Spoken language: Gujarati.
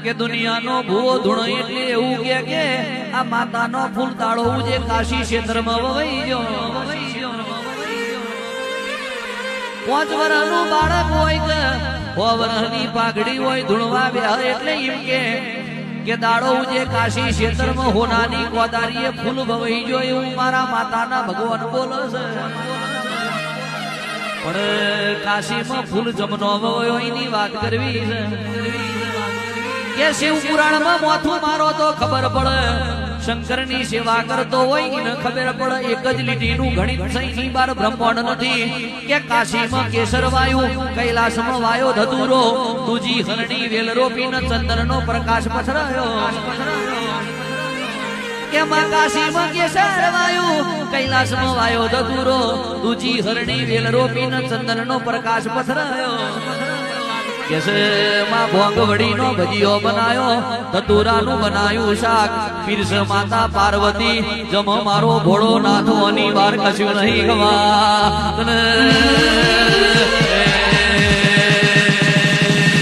કે દુનિયાનો ભૂવો ધૂણો એટલે એવું કે આ માતાનો ફૂલ તાળો જે કાશી ક્ષેત્રમાં વવાઈ ગયો 5 વર્ષનું બાળક હોય કે 6 વર્ષની પાઘડી હોય ધૂણવા બેહ એટલે એમ કે દાડો જે કાશી ક્ષેત્રમાં હોનાની કોદારીએ ફૂલ વવાઈ ગયો એવું મારા માતાના ભગવાન બોલે છે પણ કાશીમાં ફૂલ જમનો વયો એની વાત કરવી છે કે શિવ પુરાણમાં માથું મારો તો ખબર પડે શંકરની સેવા કરતો હોય એને ખબર પડે એક જ લીટીનું ગણિત સહીની બાર બ્રહ્માંડ નથી કે કાશીમાં કેસર વાયુ કૈલાસમાં વાયો ધતુરો તુજી હરણી વેલ રોપીને ચંદ્રનો પ્રકાશ પથરાયો કે માં કાશીમાં કેસર વાયુ કૈલાસમાં વાયો ધતુરો તુજી હરણી વેલ રોપીને ચંદ્રનો પ્રકાશ પથરાયો કેસે માં ભોંગવડીનો ભજીયો બનાયો ધતુરાનું બનાયું શાક પીરસ માતા પાર્વતી જમ મારો ભોળો નાથો ની વાર કશું નહીં ગવા